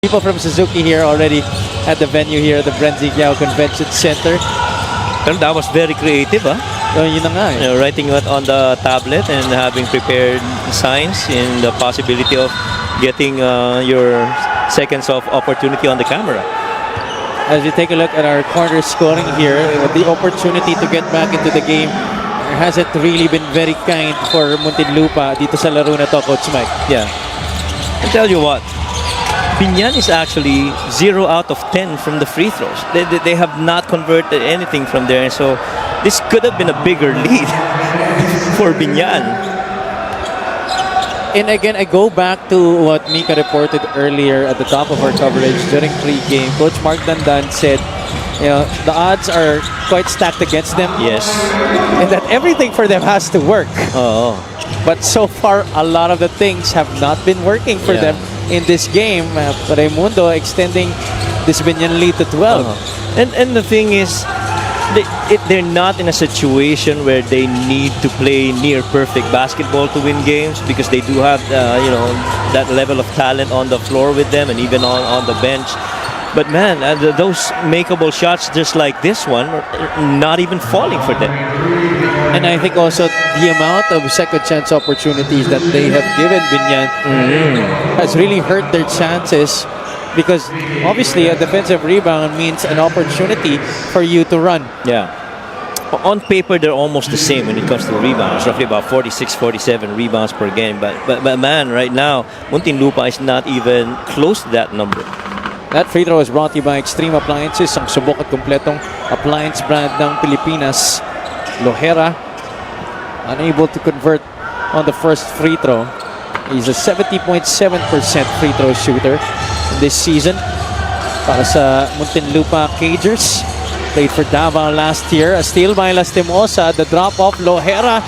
People from Suzuki here already at the venue here at the Brenzigiao Convention Center. Well, that was very creative, huh? Yun na nga eh. You know, writing it on the tablet and having prepared signs in the possibility of getting your seconds of opportunity on the camera. As we take a look at our corner scoring here, the opportunity to get back into the game hasn't really been very kind for Muntinlupa dito sa laro na to, Coach Mike. Yeah. I'll tell you what, Biñan is actually 0 out of 10 from the free throws. They have not converted anything from there, and so this could have been a bigger lead for Biñan. And again, I go back to what Mika reported earlier at the top of our coverage during pre-game. Coach Mark Dandan said, you know, the odds are quite stacked against them. Yes. And that everything for them has to work. Oh. But so far, a lot of the things have not been working for them in this game. Raimundo extending this Biñan lead to 12. And the thing is, they're not in a situation where they need to play near perfect basketball to win games, because they do have you know, that level of talent on the floor with them and even on the bench. But man, those makeable shots just like this one are not even falling for them. And I think also the amount of second chance opportunities that they have given Biñan has really hurt their chances, because obviously a defensive rebound means an opportunity for you to run. Yeah. On paper, they're almost the same when it comes to rebounds, roughly about 46, 47 rebounds per game. But man, right now, Muntinlupa is not even close to that number. That free throw is brought to you by Extreme Appliances, ang subok at kompletong appliance brand ng Pilipinas. Lohera, unable to convert on the first free throw. He's a 70.7% free throw shooter this season. Para sa Muntinlupa Cagers, played for Davao last year. A steal by Lastimosa. The drop-off, Lohera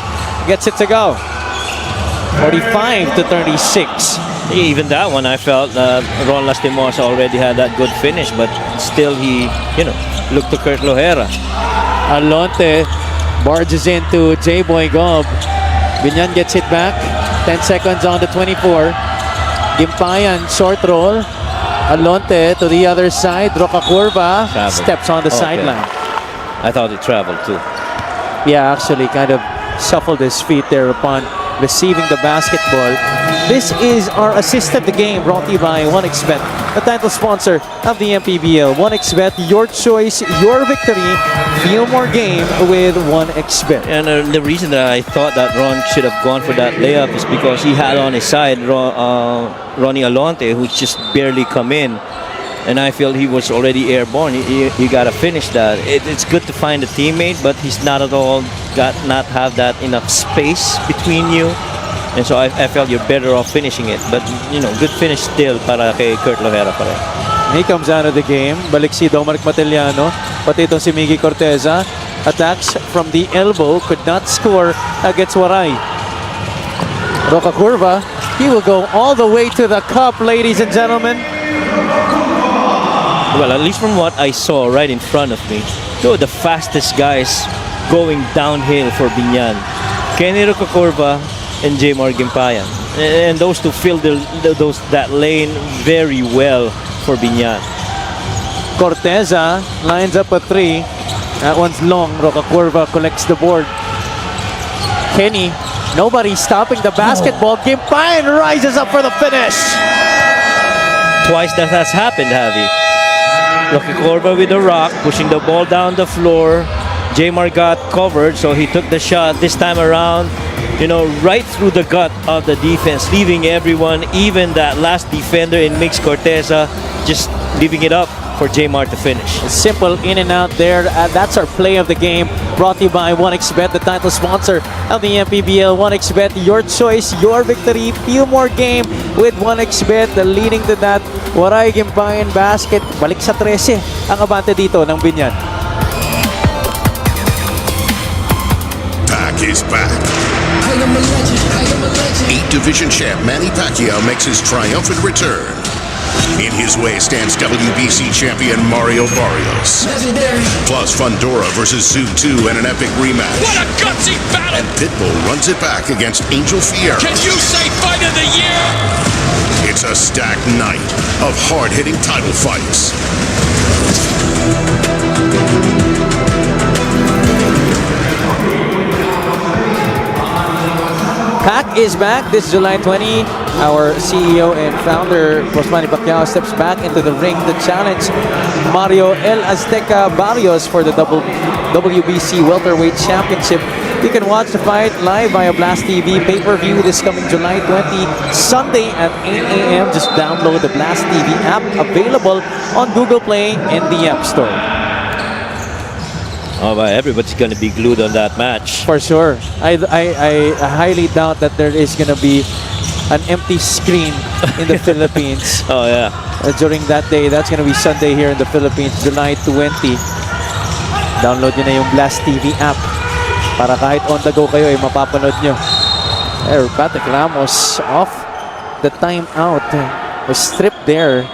gets it to go. 45 to 36. Even that one, I felt Ron Lastimosa already had that good finish, but still he, you know, looked to Kurt Lohera. Alonte barges into J-Boy Gob. Biñan gets it back. 10 seconds on the 24. Gimpayan, short roll. Alonte to the other side. Roca Curva steps on the sideline. I thought he traveled too. Yeah, actually kind of shuffled his feet there upon receiving the basketball. This is our assist of the game, brought to you by 1xBet, the title sponsor of the Mpbl. 1xBet, your choice, your victory. Feel more game with 1xBet. And the reason that I thought that Ron should have gone for that layup is because he had on his side Ronnie Alonte, who's just barely come in. And I feel he was already airborne. He got to finish that. It's good to find a teammate, but he's not at all not have that enough space between you. And so I felt you're better off finishing it. But, you know, good finish still para kay Kurt Lohera pa rin. He comes out of the game. Balik si Dominic Matellano. Pati itong si Miggy Corteza. Attacks from the elbow. Could not score against Waray. Roca Curva. He will go all the way to the cup, ladies and gentlemen. Well, at least from what I saw right in front of me, two of the fastest guys going downhill for Biñan. Kenny Roca Curva and J. Gimpayan. And those two filled that lane very well for Biñan. Corteza lines up a three. That one's long. Roca Curva collects the board. Kenny, nobody stopping the basketball. Gimpayan rises up for the finish. Twice that has happened, Javi. Roca Curva with the rock, pushing the ball down the floor. J-Mar got covered, so he took the shot this time around, you know, right through the gut of the defense, leaving everyone, even that last defender in Mix Corteza, just leaving it up for J-Mar to finish. Simple in and out there. That's our play of the game, brought to you by 1xBet, the title sponsor of the Mpbl. 1xBet, your choice, your victory. Feel more game with 1xBet. Leading to that Waray Gimpayan basket. Balik sa 13 ang abante dito ng Biñan. Pac is back. I am a legend. 8 division champ Manny Pacquiao makes his triumphant return. In his way stands WBC champion Mario Barrios. Legendary. Plus Fundora versus Zoo 2 and an epic rematch. What a gutsy battle! And Pitbull runs it back against Angel Fierro. Can you say fight of the year? It's a stacked night of hard-hitting title fights. Pac is back this July 20. Our CEO and founder, Manny Pacquiao, steps back into the ring to challenge Mario El Azteca Barrios for the WBC Welterweight Championship. You can watch the fight live via Blast TV pay-per-view this coming July 20, Sunday at 8 a.m. Just download the Blast TV app, available on Google Play and the App Store. Oh, but everybody's going to be glued on that match. For sure. I highly doubt that there is going to be an empty screen in the Philippines. Oh, yeah. During that day. That's going to be Sunday here in the Philippines, July 20. Download nyo na yung Blast TV app para kahit on the go kayo ay mapapanood nyo. There, Patrick Ramos off the timeout. Was stripped there.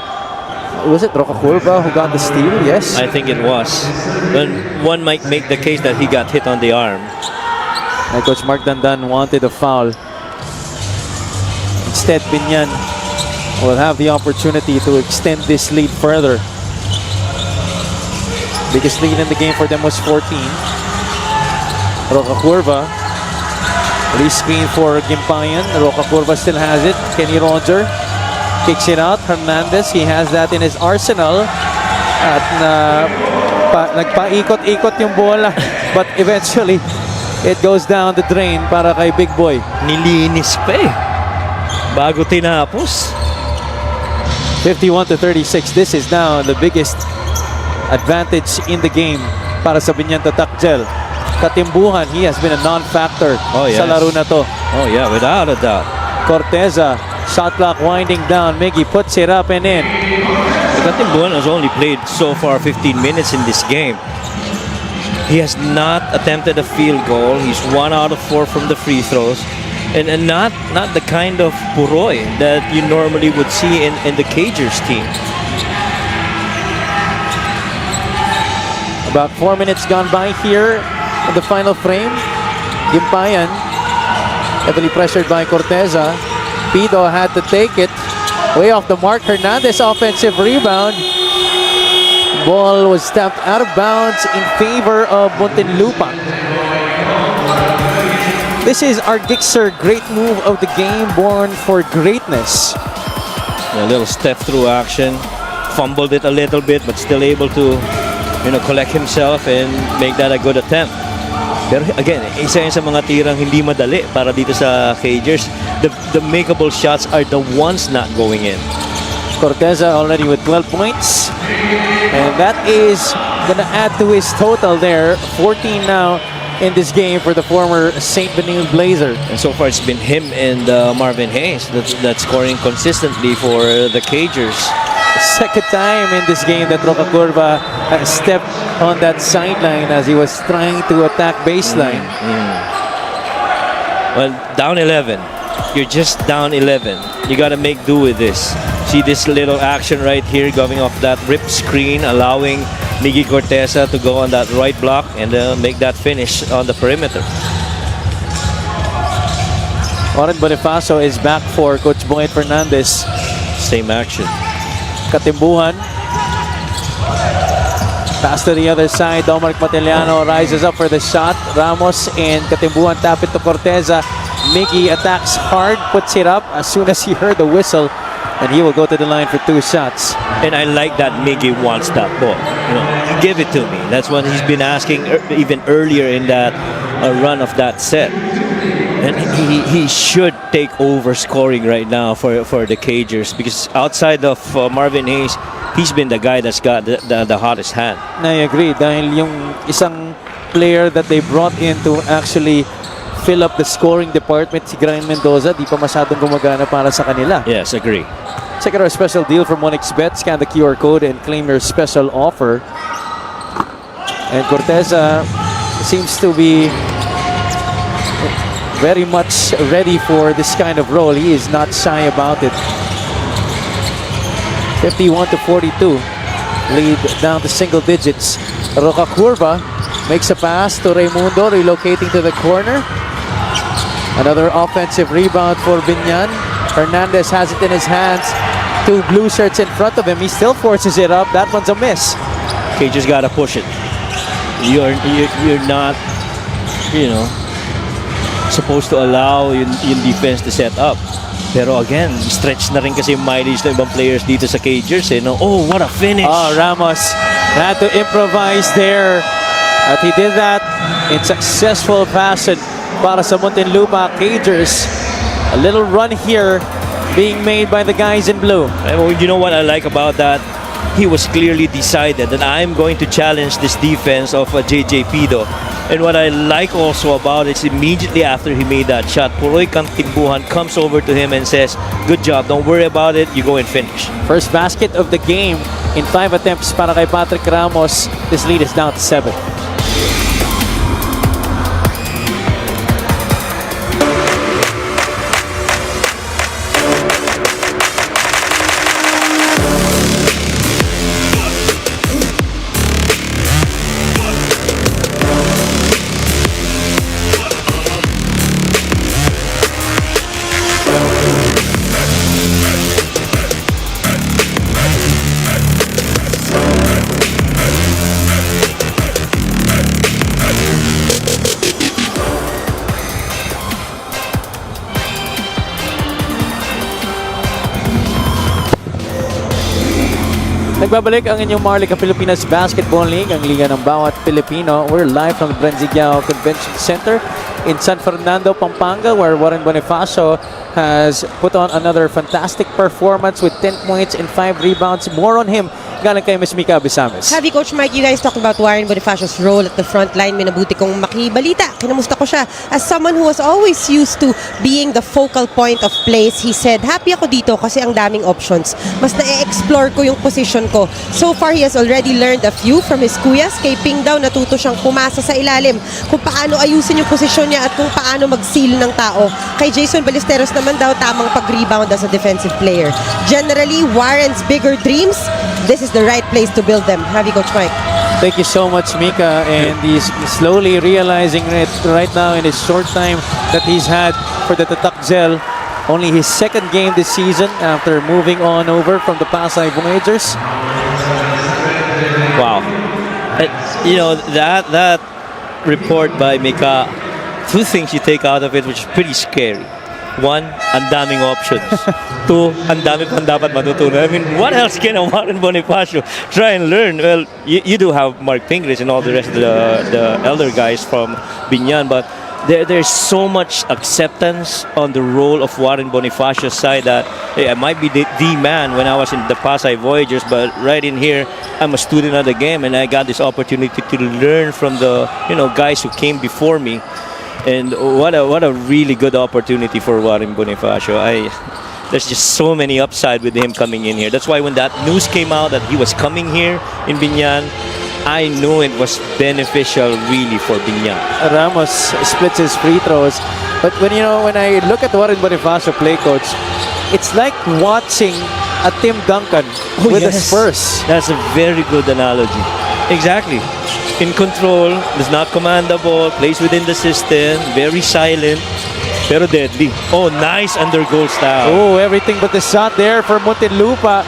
Was it Roca Curva who got the steal? Yes. I think it was. Then one might make the case that he got hit on the arm. And Coach Mark Dandan wanted a foul. Instead, Biñan will have the opportunity to extend this lead further. Biggest lead in the game for them was 14. Roca Curva. Release screen for Gimpayan. Roca Curva still has it. Kenny Roger kicks it out. Hernandez, he has that in his arsenal. At nagpaikot-ikot yung bola. But eventually, it goes down the drain para kay Big Boy. Nilinis pa eh. Bago tinapos. 51-36. This is now the biggest advantage in the game para sa Biñan Tatakjel. Katimbuhan, he has been a non-factor sa laro na to. Oh yeah, without a doubt. Corteza, shot clock winding down. Miggy puts it up and in. Katimbuhan has only played so far 15 minutes in this game. He has not attempted a field goal. He's 1 out of 4 from the free throws. And not the kind of Puroy that you normally would see in the Cagers team. About 4 minutes gone by here in the final frame. Gimpayan, heavily pressured by Corteza. Pido had to take it. Way off the mark. Hernandez offensive rebound. Ball was tapped out of bounds in favor of Muntinlupa. This is our Gixxer great move of the game, born for greatness. A little step through action. Fumbled it a little bit, but still able to, collect himself and make that a good attempt. Pero again, isa yun sa mga tirang hindi madali para dito sa Cagers. The makeable shots are the ones not going in. Corteza already with 12 points. And that is going to add to his total there. 14 now in this game for the former St. Benil Blazer. And so far it's been him and Marvin Hayes that's scoring consistently for the Cagers. Second time in this game that Roca Curva stepped on that sideline as he was trying to attack baseline. Well, down 11. You're just down 11. You got to make do with this. See this little action right here going off that rip screen, allowing Miggy Corteza to go on that right block and make that finish on the perimeter. Oren Bonifacio is back for Coach Boyd Fernandez. Same action. Katimbuhan. Pass to the other side. Dominic Matiliano rises up for the shot. Ramos and Katimbuhan tap it to Corteza. Miggy attacks hard, puts it up as soon as he heard the whistle, and he will go to the line for 2 shots. And I like that Miggy wants that ball. Give it to me. That's what he's been asking even earlier in that run of that set. And he should take over scoring right now for the Cagers, because outside of Marvin Hayes, he's been the guy that's got the hottest hand. I agree. Dahil yung isang player that they brought in to actually fill up the scoring department, si Grind Mendoza, di pa masyadong gumagana para sa kanila. Yes, agree. Check out our special deal from 1xBet. Scan the QR code and claim your special offer. And Corteza seems to be very much ready for this kind of role. He is not shy about it. 51-42. Lead down to single digits. Roca Curva makes a pass to Raimundo, relocating to the corner. Another offensive rebound for Biñan. Hernandez has it in his hands. Two blue shirts in front of him. He still forces it up. That one's a miss. Okay, just gotta push it. You're not, supposed to allow yung defense to set up. Pero again, stretch na rin kasi yung mileage ng ibang players dito sa Cagers. Oh, what a finish! Oh, Ramos had to improvise there. At he did that in successful fashion para sa Muntinlupa Cagers. A little run here being made by the guys in blue. You know what I like about that? He was clearly decided that I'm going to challenge this defense of JJ Pido. And what I like also about it is immediately after he made that shot, Puroy Kantimbuhan comes over to him and says, good job, don't worry about it, you go and finish. First basket of the game in 5 attempts para kay Patrick Ramos. This lead is down to 7. Nagbabalik ang inyong Maharlika Pilipinas Basketball League, ang liga ng bawat Pilipino. We're live from the Brenzigiao Convention Center in San Fernando, Pampanga, where Warren Bonifacio has put on another fantastic performance with 10 points and 5 rebounds. More on him galing kay Ms. Mika Abisames. Sabi Coach Mike, you guys talked about Warren Bonifacio's role at the front line. Minabuti kong makibalita. Kinamusta ko siya. As someone who was always used to being the focal point of plays, he said, happy ako dito kasi ang daming options. Mas na-explore ko yung position ko. So far, he has already learned a few from his kuyas. Kay Ping daw, natuto siyang pumasa sa ilalim kung paano ayusin yung posisyon niya at kung paano mag-seal ng tao. Kay Jason Ballesteros naman daw, tamang pag-rebound as a defensive player. Generally, Warren's bigger dreams, this is the right place to build them. Have you, Coach Mike? Thank you so much, Mika. And he's slowly realizing it right now in his short time that he's had for the Tatakzel. Only his second game this season after moving on over from the Pasay Voyagers. Wow. That report by Mika, two things you take out of it which is pretty scary. One, ang daming options. Two, ang dami pang dapat matutunan. I mean, what else can a Warren Bonifacio try and learn? Well, you do have Mark Pingris and all the rest of the elder guys from Biñan, but there's so much acceptance on the role of Warren Bonifacio's side that, hey, I might be the man when I was in the Pasay Voyagers, but right in here, I'm a student of the game, and I got this opportunity to learn from the guys who came before me. And what a really good opportunity for Warren Bonifacio. There's just so many upside with him coming in here. That's why when that news came out that he was coming here in Biñan, I knew it was beneficial really for Biñan. Ramos splits his free throws. But when I look at Warren Bonifacio play, Coach, it's like watching a Tim Duncan with the Spurs. That's a very good analogy. Exactly. In control, does not command the ball, plays within the system, very silent, pero deadly. Oh, nice under goal style. Oh, everything but the shot there for Muntinlupa.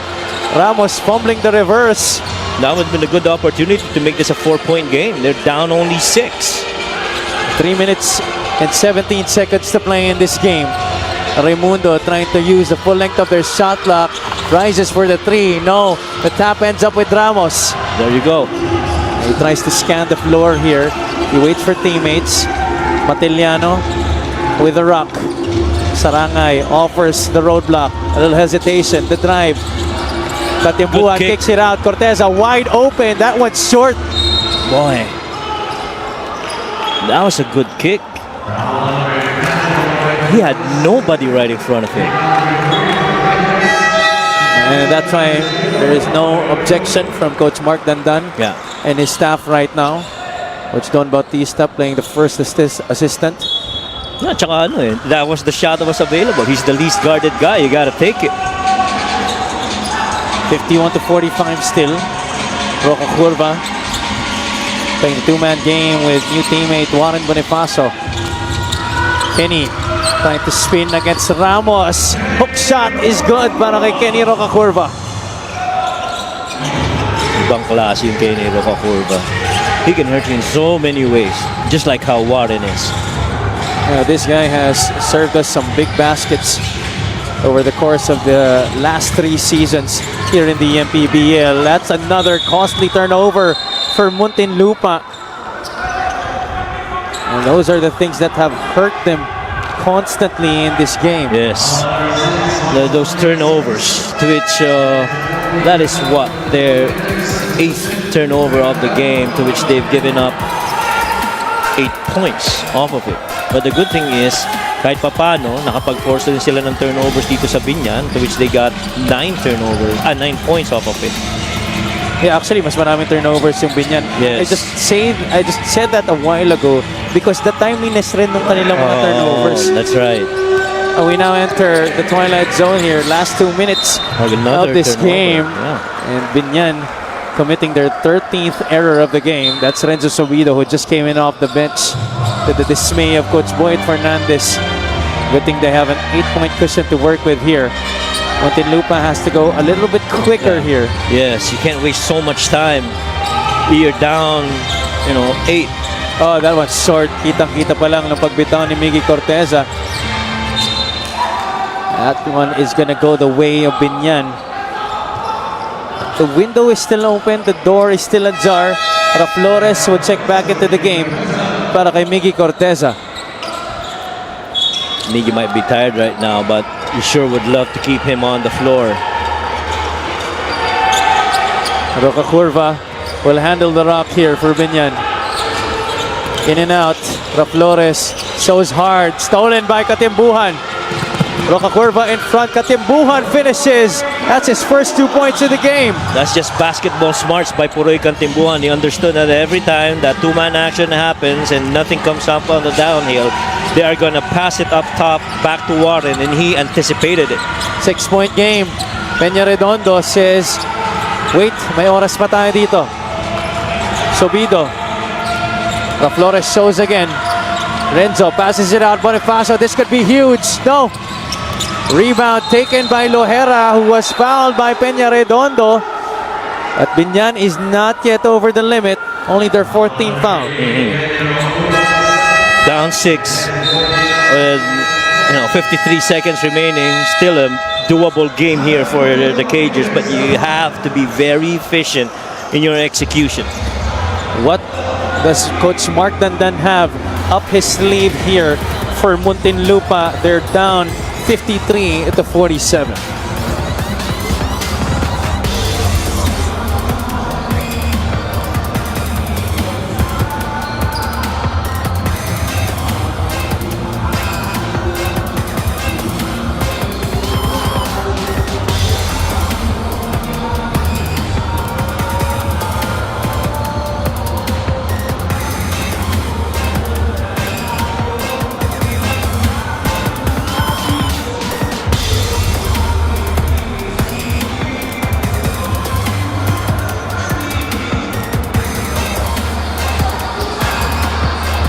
Ramos fumbling the reverse. That would have been a good opportunity to make this a 4-point game. They're down only 6. 3 minutes and 17 seconds to play in this game. Raimundo trying to use the full length of their shot clock. Rises for the 3. No, the tap ends up with Ramos. There you go. He tries to scan the floor here. He waits for teammates. Matiliano with the rock. Sarangay offers the roadblock. A little hesitation. The drive. Katimbuhan kicks it out. Corteza wide open. That one's short. Boy. That was a good kick. He had nobody right in front of him. And that's why there is no objection from Coach Mark Dandan and his staff right now. Coach Don Bautista playing the first assistant. Yeah, tsaka that was the shot that was available. He's the least guarded guy. You gotta take it. 51-45 still. Roca Curva playing the two-man game with new teammate Warren Bonifacio. Kenny trying to spin against Ramos. Hook shot is good para kay Kenny Roca Curva. Ibang klase yung Kenny Roca Curva. He can hurt you in so many ways, just like how Warren is. This guy has served us some big baskets over the course of the last 3 seasons here in the Mpbl. That's another costly turnover for Muntinlupa. And those are the things that have hurt them constantly in this game. Yes, those turnovers, to which that is what their 8th turnover of the game, to which they've given up 8 points off of it. But the good thing is, kahit papano, nakapag-force rin sila ng turnovers dito sa Biñan, to which they got 9 points off of it. Yeah, actually, mas maraming turnovers yung Biñan. Yes. I just said that a while ago because the timeliness rin ng kanilang mga turnovers. That's right. We now enter the twilight zone here. Last 2 minutes of this game. Yeah. And Biñan committing their 13th error of the game. That's Renzo Sobido, who just came in off the bench to the dismay of Coach Boyd Fernandez. Good thing they have an 8-point cushion to work with here. Muntinlupa has to go a little bit quicker here. Yes, you can't waste so much time. You're down, 8. Oh, that one's short. Kitang-kita pa lang ng pagbitaw ni Miggy Corteza. That one is gonna go the way of Biñan. The window is still open. The door is still ajar. Flores will check back into the game para kay Miggy Corteza. Miggy might be tired right now, but you sure would love to keep him on the floor. Roca Curva will handle the rock here for Biñan. In and out. Flores shows hard. Stolen by Katimbuhan. Roca Curva in front. Katimbuhan finishes. That's his first 2 points of the game. That's just basketball smarts by Puroy Katimbuhan. He understood that every time that two-man action happens and nothing comes up on the downhill, they are going to pass it up top back to Warren, and he anticipated it. 6-point game. Peña Redondo says, wait, may oras pa tayo dito. Sobido. Flores shows again. Renzo passes it out. Bonifacio, this could be huge. No. Rebound taken by Lohera, who was fouled by Peña Redondo. But Biñan is not yet over the limit. Only their 14th foul. Down 6. 53 seconds remaining. Still a doable game here for the Cagers, but you have to be very efficient in your execution. What does Coach Mark Dandan have up his sleeve here for Muntinlupa? They're down 53-47.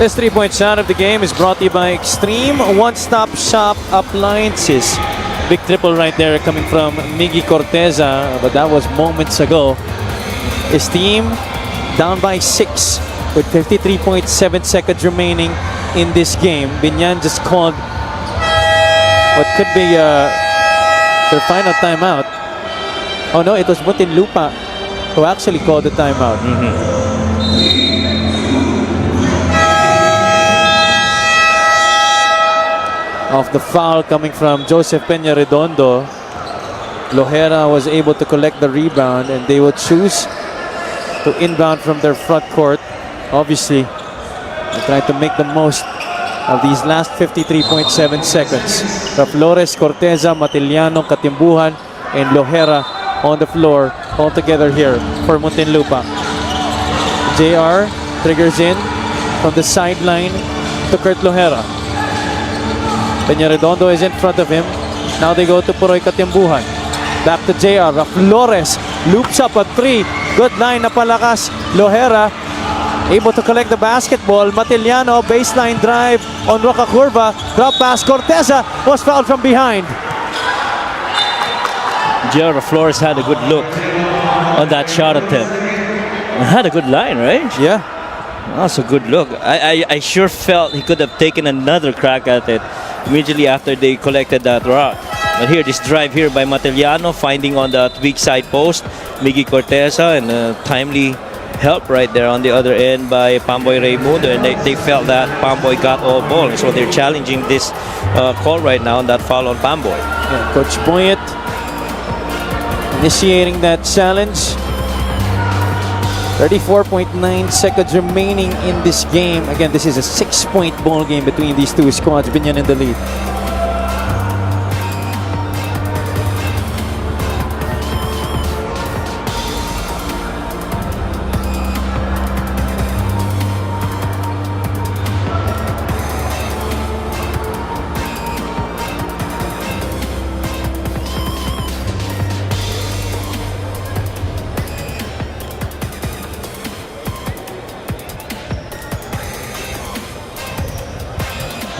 This 3-point shot of the game is brought to you by Extreme One-Stop Shop Appliances. Big triple right there coming from Miggy Corteza, but that was moments ago. His team down by 6 with 53.7 seconds remaining in this game. Biñan just called what could be their final timeout. Oh no, it was Muntinlupa who actually called the timeout. Off the foul coming from Joseph Peña Redondo, Lohera was able to collect the rebound, and they will choose to inbound from their front court. Obviously, they try to make the most of these last 53.7 seconds. Flores, Corteza, Matiliano, Katimbuhan, and Lohera on the floor all together here for Muntinlupa. JR triggers in from the sideline to Kurt Lohera. Peña Redondo is in front of him. Now they go to Puroy Katimbuhan. Back to JR. Flores loops up a 3. Good line na palakas. Lohera able to collect the basketball. Matiliano, baseline drive on Roca Curva. Drop pass. Corteza was fouled from behind. Gerald Flores had a good look on that shot attempt. Had a good line, right? Yeah. That's a good look. I sure felt he could have taken another crack at it immediately after they collected that rock. But here, this drive here by Matiliano, finding on that weak side post, Miggy Corteza, and a timely help right there on the other end by Pamboy Raimundo, and they felt that Pamboy got all ball, and so they're challenging this call right now on that foul on Pamboy. Yeah, Coach Boyet initiating that challenge. 34.9 seconds remaining in this game. Again, this is a 6-point ball game between these two squads. Biñan in the lead.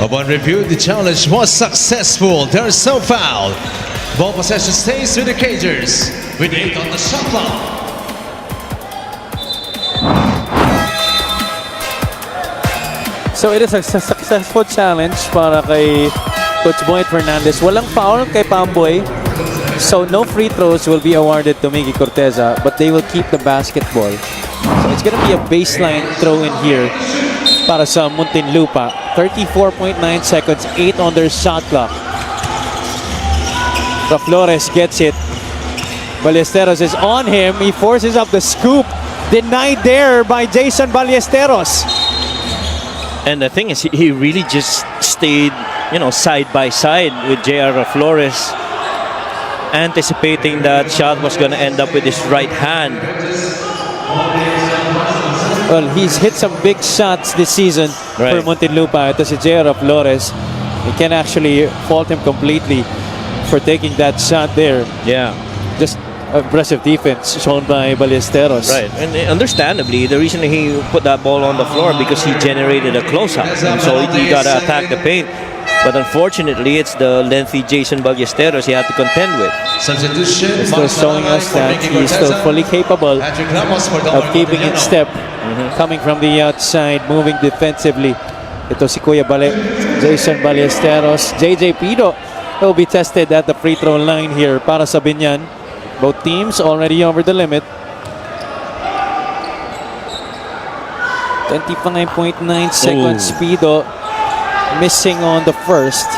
Upon review, the challenge was successful. There is no foul. Ball possession stays with the Cagers with 8 on the shot clock. So it is a successful challenge para kay Coach Boyet Fernandez. Walang foul kay Pamboy. So no free throws will be awarded to Miggy Corteza, but they will keep the basketball. So it's gonna be a baseline throw in here para sa Muntinlupa. 34.9 seconds, 8 on their shot clock. Flores gets it. Ballesteros is on him. He forces up the scoop. Denied there by Jason Ballesteros. And the thing is, he really just stayed, side by side with J.R. Flores, anticipating that shot was going to end up with his right hand. Well, he's hit some big shots this season for Muntinlupa. Ito si J.R. Flores. You can actually fault him completely for taking that shot there. Yeah. Just aggressive defense shown by Ballesteros. Right, and understandably, the reason he put that ball on the floor because he generated a closeout, and so he got to attack the paint. But unfortunately, it's the lengthy Jason Ballesteros he had to contend with. Substitution. It's still showing us that he's still fully capable of keeping in step, coming from the outside, moving defensively. Ito si Kuya Jason Ballesteros. JJ Pido will be tested at the free throw line here para sa Biñan. Both teams already over the limit. 25.9 seconds. Pido missing on the first.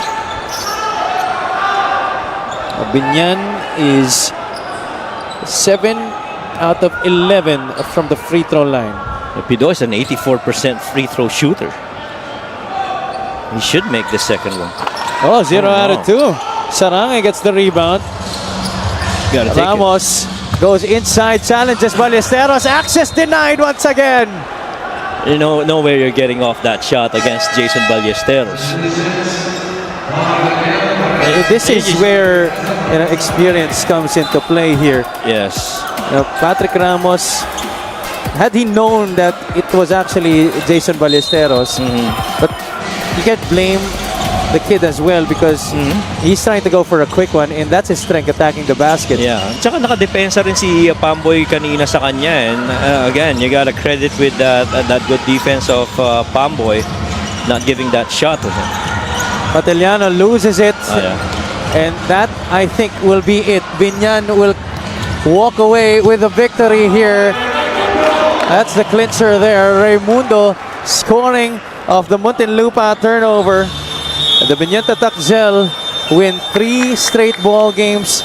Biñan is 7 out of 11 from the free throw line. Pido is an 84% free throw shooter. He should make the second one. Oh, 0 out of 2. Sarangay gets the rebound. Ramos goes inside, challenges Ballesteros. Access denied once again. You know where you're getting off that shot against Jason Ballesteros. This is where experience comes into play here. Yes. Patrick Ramos, had he known that it was actually Jason Ballesteros, but you can't blame the kid as well because he's trying to go for a quick one, and that's his strength, attacking the basket. Yeah. Tsaka nakadepensa rin si Pamboy kanina sa kanya, and again, you gotta credit with that good defense of Pamboy not giving that shot to him. Matiliano loses it, and that I think will be it. Biñan will walk away with a victory here. That's the clincher there. Raimundo scoring of the Muntinlupa turnover. The Biñan Tatak Gel win 3 straight ball games.